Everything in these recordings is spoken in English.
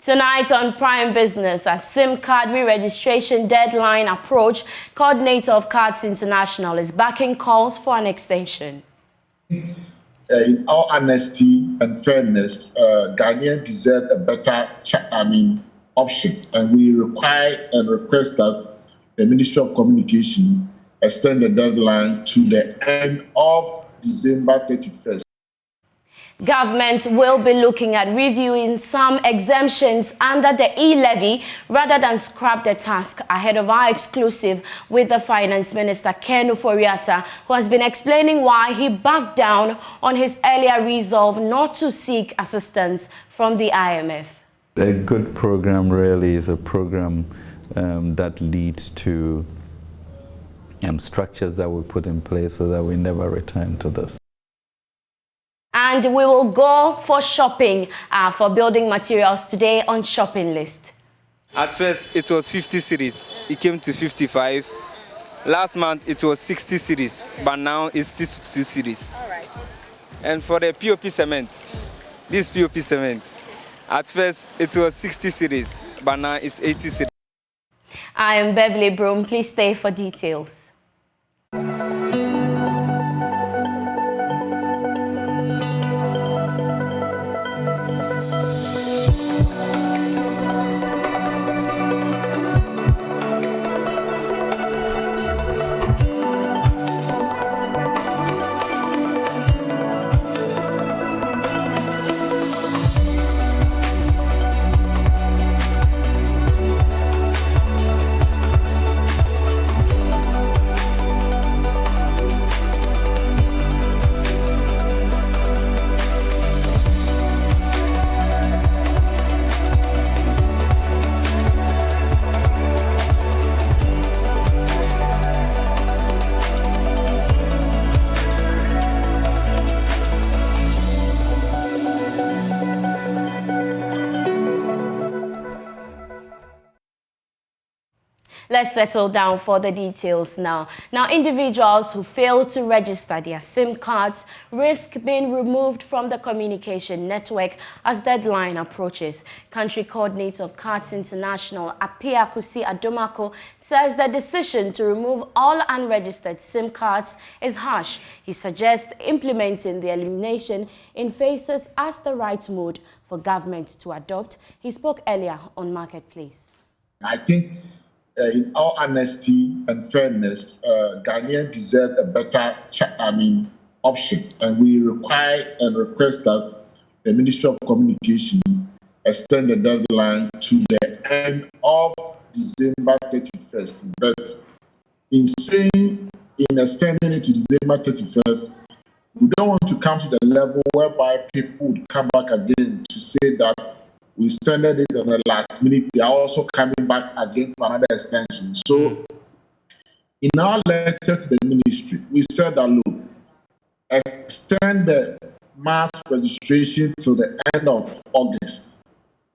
Tonight on Prime Business, as SIM card re-registration deadline approach, coordinator of Cards International is backing calls for an extension. In all honesty and fairness, Ghanaians deserve a better option, and we require and request that the Ministry of Communication extend the deadline to the end of December 31st. Government will be looking at reviewing some exemptions under the e-levy rather than scrap the task, ahead of our exclusive with the Finance Minister Ken Ofori-Atta, who has been explaining why he backed down on his earlier resolve not to seek assistance from the IMF. A good program really is a program that leads to structures that we put in place so that we never return to this. And we will go for shopping for building materials today on Shopping List. At first, it was 50 cedis. It came to 55. Last month, it was 60 cedis, but now it's 62 cedis. All right. And for the POP cement, this POP cement, at first, it was 60 cedis, but now it's 80 cedis. I am Beverly Broohm. Please stay for details. Let's settle down for the details now. Now, individuals who fail to register their SIM cards risk being removed from the communication network as deadline approaches. Country coordinator of Cards International, Apiakusi Adomako, says the decision to remove all unregistered SIM cards is harsh. He suggests implementing the elimination in phases as the right mode for government to adopt. He spoke earlier on Marketplace. I think in all honesty and fairness, Ghanaians deserve a better option, and we require and request that the Ministry of Communication extend the deadline to the end of December 31st. But in extending it to December 31st, we don't want to come to the level whereby people would come back again to say that we extended it on the last minute. They are also coming back again for another extension. So, in our letter to the ministry, we said that, look, extend the mass registration to the end of August.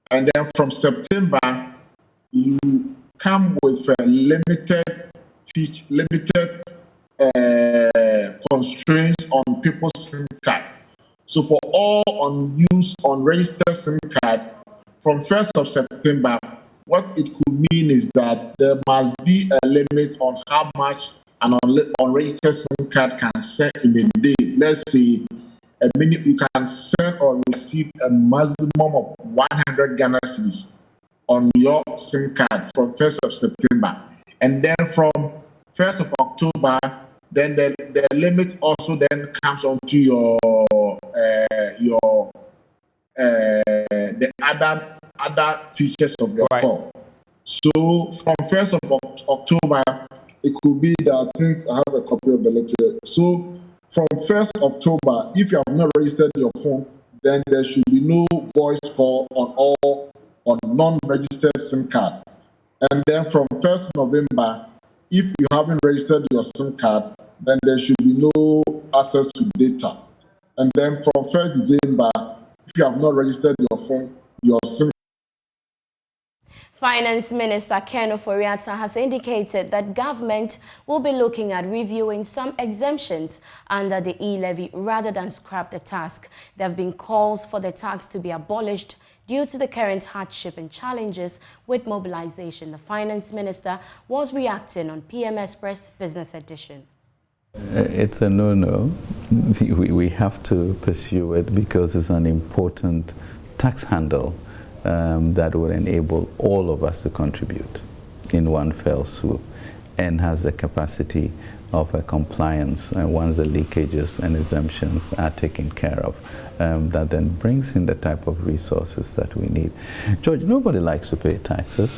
And then from September, you come with a limited constraints on people's SIM card. So for all unregistered SIM card, from 1st of September, what it could mean is that there must be a limit on how much an unregistered SIM card can send in a day. Let's say a minute you can send or receive a maximum of 100 Ghana cedis on your SIM card from 1st of September. And then from 1st of October, then the limit also then comes onto the other features of your call. So from 1st of October, it could be that, I think I have a copy of the letter. So from 1st October, if you have not registered your phone, then there should be no voice call on non-registered SIM card. And then from 1st November, if you haven't registered your SIM card, then there should be no access to data. And then from 1st December, if you have not registered your phone, your SIM. Finance Minister Ken Ofori-Atta has indicated that government will be looking at reviewing some exemptions under the e-levy rather than scrap the task. There have been calls for the tax to be abolished due to the current hardship and challenges with mobilization. The Finance Minister was reacting on PM Express Business Edition. It's a no-no. We have to pursue it because it's an important tax handle that will enable all of us to contribute in one fell swoop and has the capacity of a compliance once the leakages and exemptions are taken care of, that then brings in the type of resources that we need. George, nobody likes to pay taxes,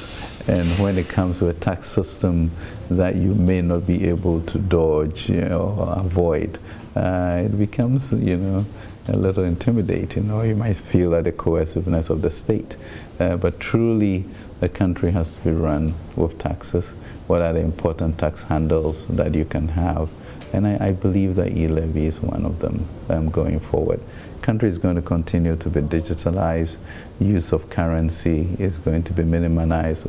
and when it comes to a tax system that you may not be able to dodge, or avoid, it becomes, a little intimidating, or you might feel at the coerciveness of the state. But truly, the country has to be run with taxes. What are the important tax handles that you can have? And I believe that e-levy is one of them going forward. Country is going to continue to be digitalized. Use of currency is going to be minimized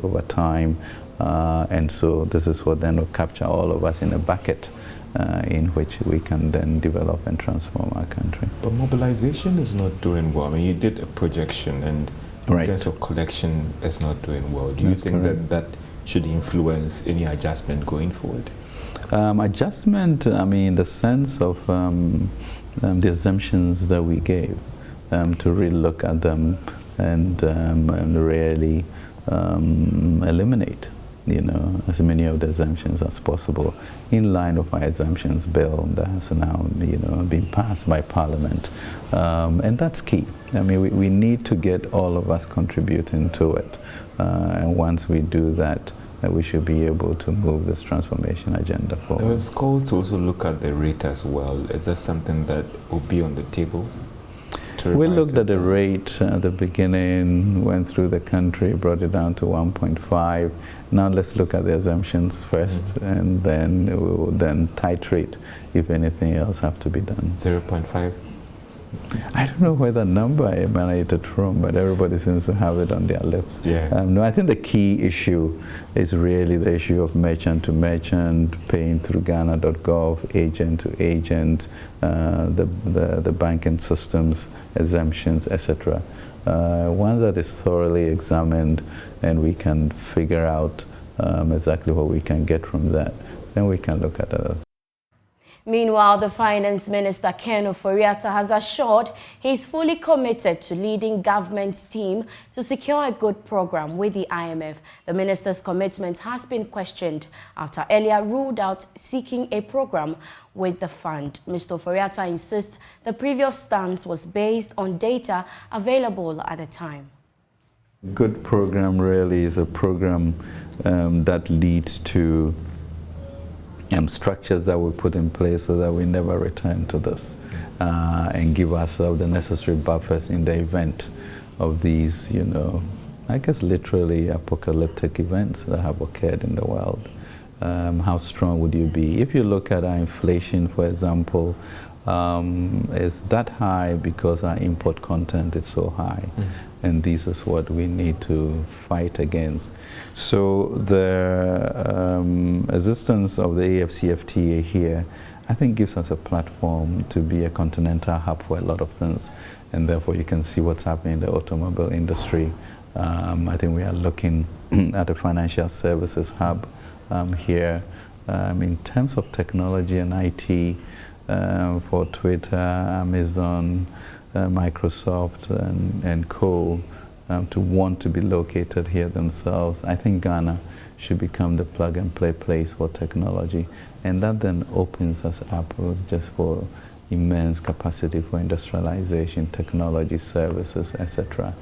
over time. And so this is what then will capture all of us in a bucket in which we can then develop and transform our country. But mobilization is not doing well. I mean, you did a projection, and in terms of collection, it's not doing well. Do you think that should influence any adjustment going forward? Adjustment, I mean, in the sense of the assumptions that we gave, to really look at them and really eliminate, as many of the assumptions as possible in line with our assumptions bill that has now, been passed by Parliament. And that's key. I mean, we need to get all of us contributing to it. And once we do that, we should be able to move this transformation agenda forward. There was call to also look at the rate as well. Is that something that will be on the table? We looked at the rate at the beginning, went through the country, brought it down to 1.5. Now let's look at the assumptions first, and then we will then titrate if anything else have to be done. 0.5? I don't know where that number emanated from, but everybody seems to have it on their lips. Yeah. No, I think the key issue is really the issue of merchant to merchant, paying through Ghana.gov, agent to agent, the banking systems, exemptions, etc. Once that is thoroughly examined and we can figure out exactly what we can get from that, then we can look at it. Meanwhile, the Finance Minister, Ken Ofori-Atta, has assured he is fully committed to leading government's team to secure a good program with the IMF. The minister's commitment has been questioned after earlier ruled out seeking a program with the fund. Mr. Ofori-Atta insists the previous stance was based on data available at the time. Good program really is a program that leads to structures that we put in place so that we never return to this, and give ourselves the necessary buffers in the event of these, I guess literally apocalyptic events that have occurred in the world. How strong would you be? If you look at our inflation, for example, is that high because our import content is so high. And this is what we need to fight against. So the existence of the AFCFTA here, I think, gives us a platform to be a continental hub for a lot of things. And therefore you can see what's happening in the automobile industry. I think we are looking at a financial services hub here. In terms of technology and IT, for Twitter, Amazon, Microsoft and co, to want to be located here themselves. I think Ghana should become the plug-and-play place for technology, and that then opens us up just for immense capacity for industrialization, technology, services, etc.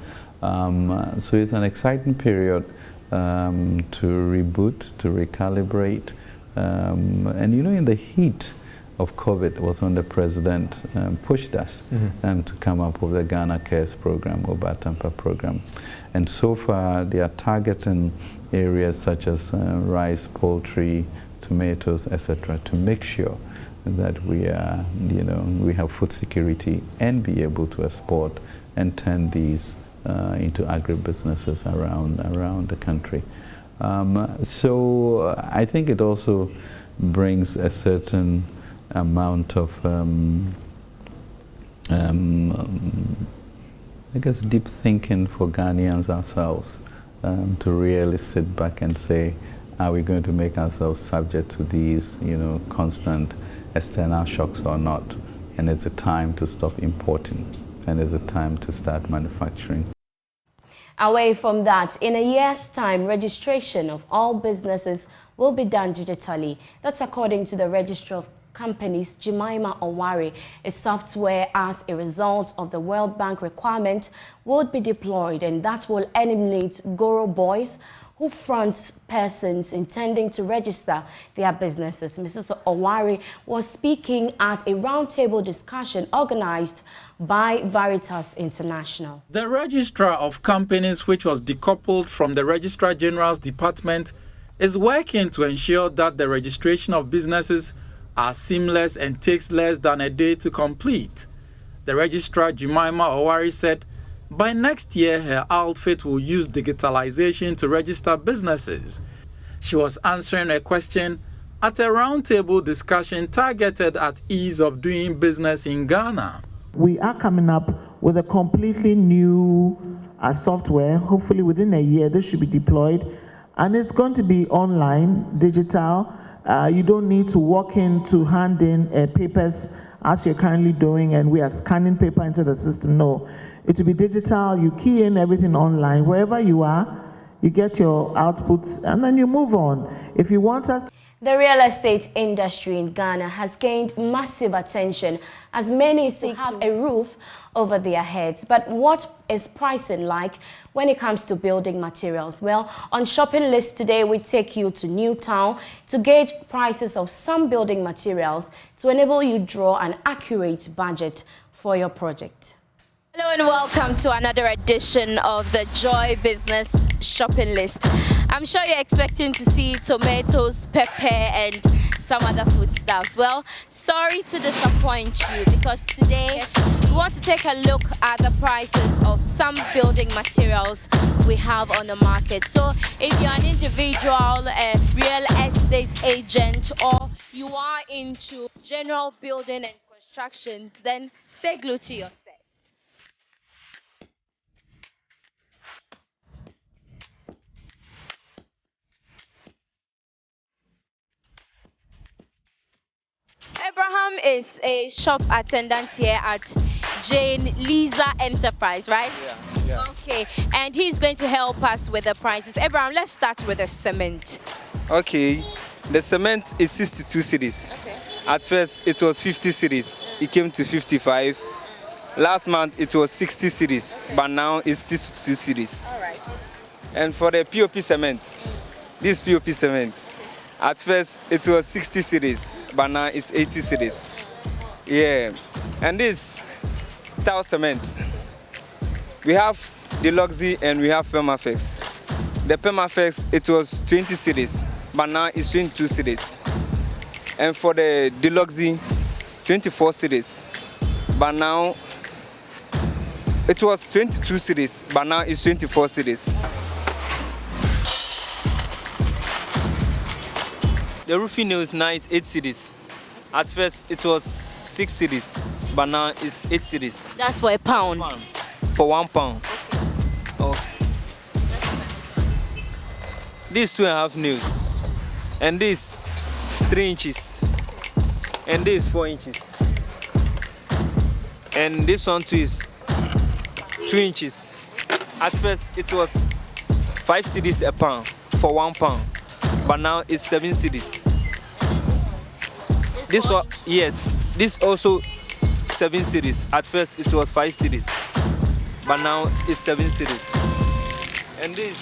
So it's an exciting period to reboot, to recalibrate, and in the heat of COVID was when the president pushed us to come up with the Ghana Cares program, or Batampa program. And so far they are targeting areas such as rice, poultry, tomatoes, etc., to make sure that we are, we have food security and be able to export and turn these into agribusinesses around the country. So I think it also brings a certain amount of I guess, deep thinking for Ghanaians ourselves to really sit back and say, are we going to make ourselves subject to these, constant external shocks or not? And it's a time to stop importing, and it's a time to start manufacturing. Away from that, in a year's time, registration of all businesses will be done digitally. That's according to the Registrar of Companies, Jemima Owari. A software as a result of the World Bank requirement would be deployed, and that will eliminate Goro boys who front persons intending to register their businesses. Mrs. Owari was speaking at a roundtable discussion organized by Veritas International. The Registrar of Companies, which was decoupled from the Registrar General's department, is working to ensure that the registration of businesses are seamless and takes less than a day to complete. The Registrar Jemima Owari said by next year her outfit will use digitalization to register businesses. She was answering a question at a roundtable discussion targeted at ease of doing business in Ghana. We are coming up with a completely new software. Hopefully within a year this should be deployed, and it's going to be online, digital. You don't need to walk in to hand in papers as you're currently doing, and we are scanning paper into the system. No, it will be digital. You key in everything online. Wherever you are, you get your outputs, and then you move on. If you want us... The real estate industry in Ghana has gained massive attention as many seek to have a roof over their heads. But what is pricing like when it comes to building materials? Well, on Shopping List today, we take you to Newtown to gauge prices of some building materials to enable you draw an accurate budget for your project. Hello and welcome to another edition of the Joy Business Shopping List. I'm sure you're expecting to see tomatoes, pepper and some other foodstuffs. Well, sorry to disappoint you, because today we want to take a look at the prices of some building materials we have on the market. So if you're an individual, a real estate agent, or you are into general building and constructions, then stay glued to your set. Abraham is a shop attendant here at Jane Lisa Enterprise, right? Yeah. Okay, and he's going to help us with the prices. Abraham, let's start with the cement. Okay, the cement is 62 cedis. Okay. At first, it was 50 cedis. It came to 55. Last month, it was 60 cedis, but now it's 62 cedis. All right. And for the POP cement, this POP cement, at first it was 60 cedis, but now it's 80 cedis. Yeah. And this tile cement, we have Deluxe and we have Permaflex. The Permaflex, it was 20 cedis, but now it's 22 cedis. And for the Deluxe, 24 cedis, but now it was 22 cedis, but now it's 24 cedis. The roofing nail is now 8 cedis. At first it was 6 cedis, but now it's 8 cedis. That's for a pound. For 1 pound. Okay. These 2.5 nails, and this 3 inches, and this 4 inches, and this one too is 2 inches. At first it was 5 cedis a pound for 1 pound. But now it's 7 cedis. This one, yes, this also 7 cedis. At first it was 5 cedis, but now it's 7 cedis. And this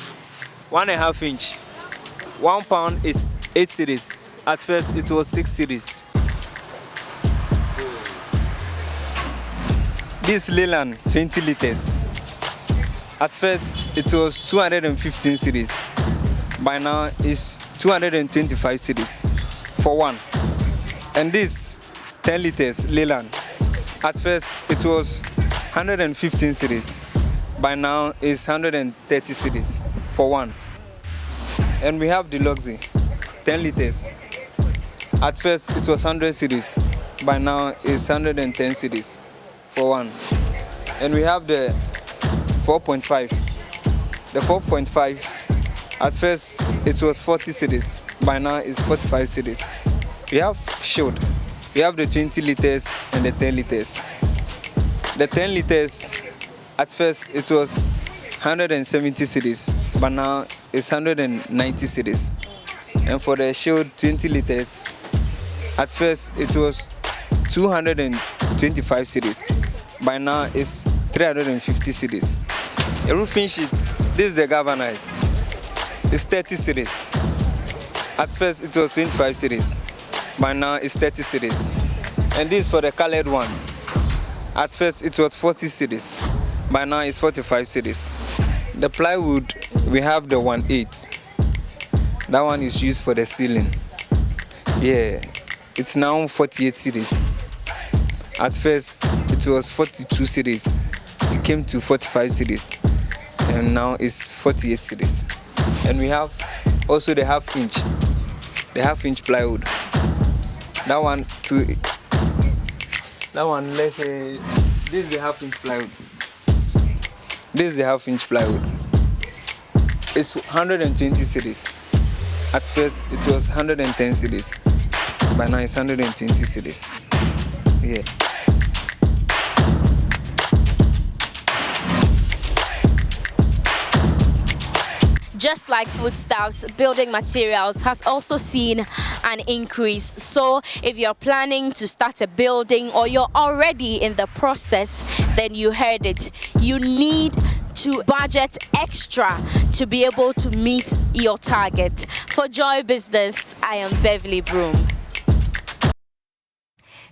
1.5 inch, 1 pound is 8 cedis. At first it was 6 cedis. This Leyland 20 liters. At first it was 215 cedis. By now it's 225 cedis for one. And this 10 liters Leyland, at first it was 115 cedis. By now it's 130 cedis for one. And we have Deluxe 10 liters. At first it was 100 cedis. By now it's 110 cedis for one. And we have the 4.5. The 4.5, at first it was 40 cedis, by now it's 45 cedis. We have Shield, we have the 20 liters and the 10 liters. The 10 liters, at first it was 170 cedis, but now it's 190 cedis. And for the Shield 20 liters, at first it was 225 cedis, by now it's 350 cedis. A roofing sheet, this is the galvanized, it's 30 cedis. At first it was 25 cedis, by now it's 30 cedis. And this for the colored one, at first it was 40 cedis, by now it's 45 cedis. The plywood, we have the 1/8. That one is used for the ceiling. Yeah, it's now 48 cedis. At first it was 42 cedis. It came to 45 cedis. And now it's 48 cedis. And we have also the half-inch plywood. That one too. That one, let's say, this is the half-inch plywood. This is the half-inch plywood. It's 120 cedis. At first it was 110 cedis. By now it's 120 cedis. Yeah. Just like foodstuffs, building materials has also seen an increase. So if you're planning to start a building or you're already in the process, then you heard it. You need to budget extra to be able to meet your target. For Joy Business, I am Beverly Broohm.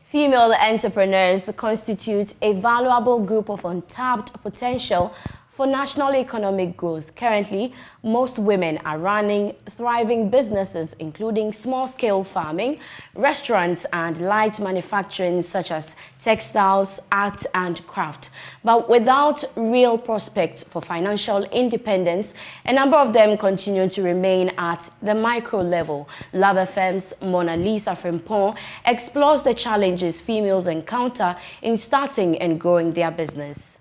Female entrepreneurs constitute a valuable group of untapped potential for national economic growth. Currently, most women are running thriving businesses, including small-scale farming, restaurants, and light manufacturing such as textiles, art, and craft. But without real prospects for financial independence, a number of them continue to remain at the micro level. Love FM's Mona Lisa Frimpong explores the challenges females encounter in starting and growing their business.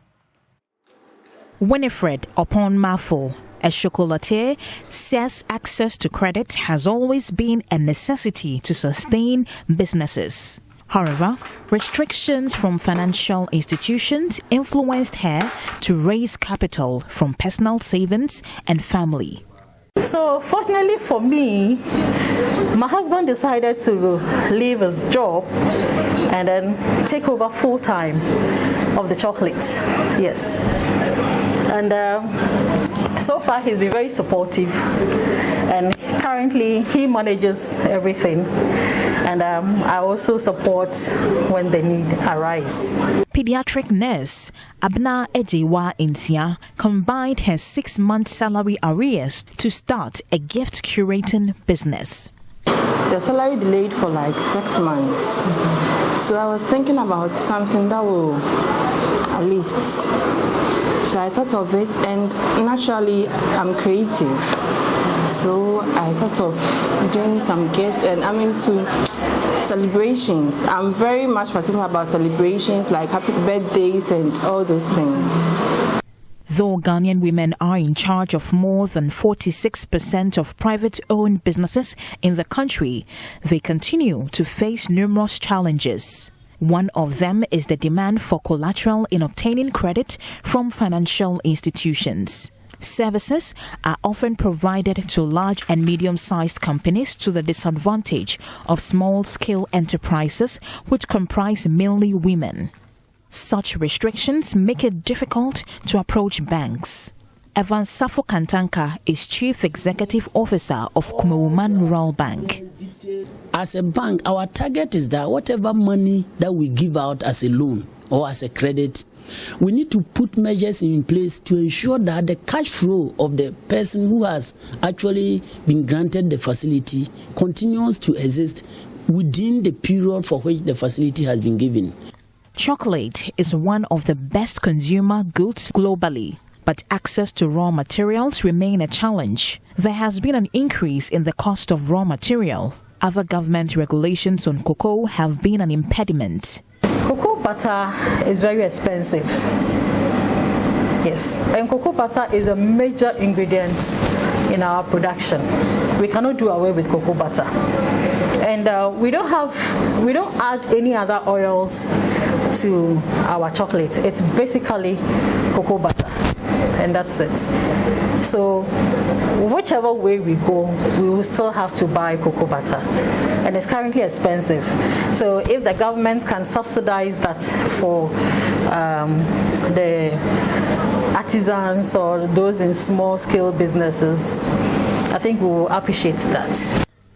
Winifred Oponmafo, a chocolatier, says access to credit has always been a necessity to sustain businesses. However, restrictions from financial institutions influenced her to raise capital from personal savings and family. So fortunately for me, my husband decided to leave his job and then take over full-time of the chocolate. Yes. And so far he's been very supportive, and currently he manages everything, and I also support when the need arises. Pediatric nurse Abna Ejiwa Insia combined her 6-month salary arrears to start a gift curating business. The salary delayed for like 6 months, so I was thinking about something that will at least. So I thought of it, and naturally I'm creative. So I thought of doing some gifts, and I'm into celebrations. I'm very much particular about celebrations like happy birthdays and all those things. Though Ghanaian women are in charge of more than 46% of private-owned businesses in the country, they continue to face numerous challenges. One of them is the demand for collateral in obtaining credit from financial institutions. Services are often provided to large and medium-sized companies to the disadvantage of small-scale enterprises, which comprise mainly women. Such restrictions make it difficult to approach banks. Evan Safo Kantanka is Chief Executive Officer of Kumawuman Rural Bank. As a bank, our target is that whatever money that we give out as a loan or as a credit, we need to put measures in place to ensure that the cash flow of the person who has actually been granted the facility continues to exist within the period for which the facility has been given. Chocolate is one of the best consumer goods globally, but access to raw materials remain a challenge. There has been an increase in the cost of raw material. Other government regulations on cocoa have been an impediment. Cocoa butter is very expensive. Yes, and cocoa butter is a major ingredient in our production. We cannot do away with cocoa butter, and we don't add any other oils to our chocolate. It's basically cocoa butter, and that's it. So whichever way we go, we will still have to buy cocoa butter, and it's currently expensive. So if the government can subsidize that for the artisans or those in small-scale businesses, I think we will appreciate that.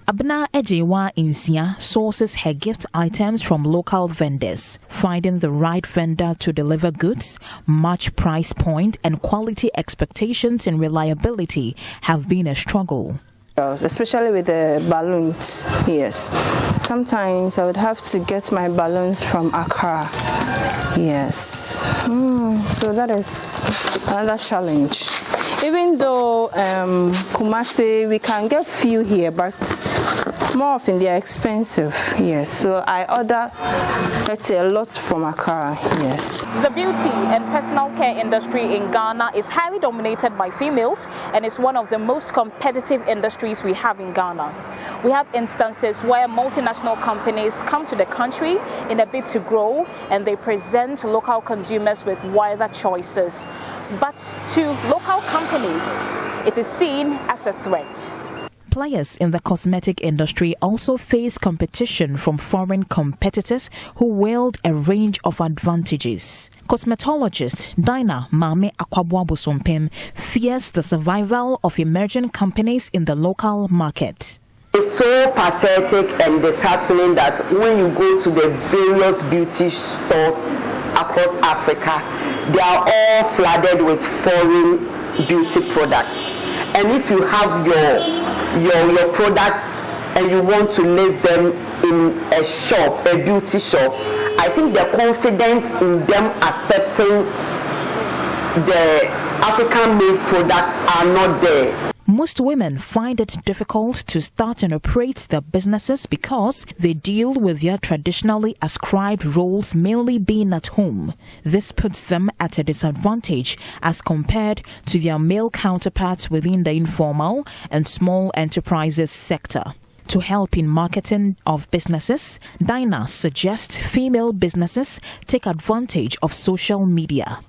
Abna Ejewa Insia sources her gift items from local vendors. Finding the right vendor to deliver goods, match price point, and quality expectations and reliability have been a struggle. Especially with the balloons, yes. Sometimes I would have to get my balloons from Accra, yes. So that is another challenge. Even though Kumasi, we can get few here, but more often they are expensive, yes. So I order, let's say, a lot from Accra, yes. The beauty and personal care industry in Ghana is highly dominated by females and is one of the most competitive industries we have in Ghana. We have instances where multinational companies come to the country in a bid to grow, and they present local consumers with wider choices. But to local companies, it is seen as a threat. Players in the cosmetic industry also face competition from foreign competitors who wield a range of advantages. Cosmetologist Dinah Mame Akwabwa-Bosompem fears the survival of emerging companies in the local market. It's so pathetic and disheartening that when you go to the various beauty stores across Africa, they are all flooded with foreign beauty products. And if you have your products and you want to list them in a shop, a beauty shop, I think the confidence in them accepting the African-made products are not there. Most women find it difficult to start and operate their businesses because they deal with their traditionally ascribed roles, mainly being at home. This puts them at a disadvantage as compared to their male counterparts within the informal and small enterprises sector. To help in marketing of businesses, Dinah suggests female businesses take advantage of social media.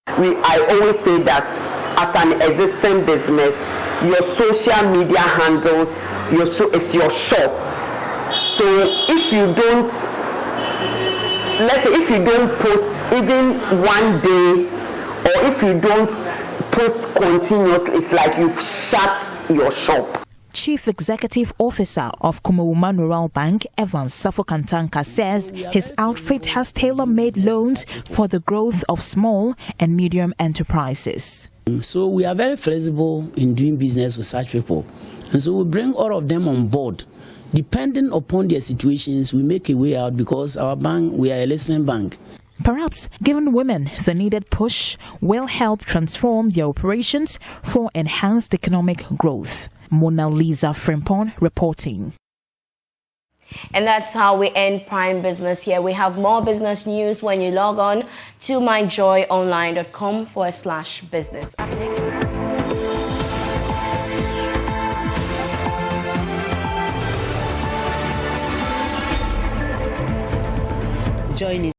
I always say that as an existing business, your social media handles is your shop. So if you don't, let's say if you don't post even one day, or if you don't post continuously, it's like you've shut your shop. Chief Executive Officer of Kumawuma Rural Bank, Evans Safokantanka, says his outfit has tailor-made loans for the growth of small and medium enterprises. So we are very flexible in doing business with such people. And so we bring all of them on board. Depending upon their situations, we make a way out because our bank, we are a listening bank. Perhaps giving women the needed push will help transform their operations for enhanced economic growth. Mona Lisa Frimpon reporting. And that's how we end Prime Business here. We have more business news when you log on to myjoyonline.com/business. Join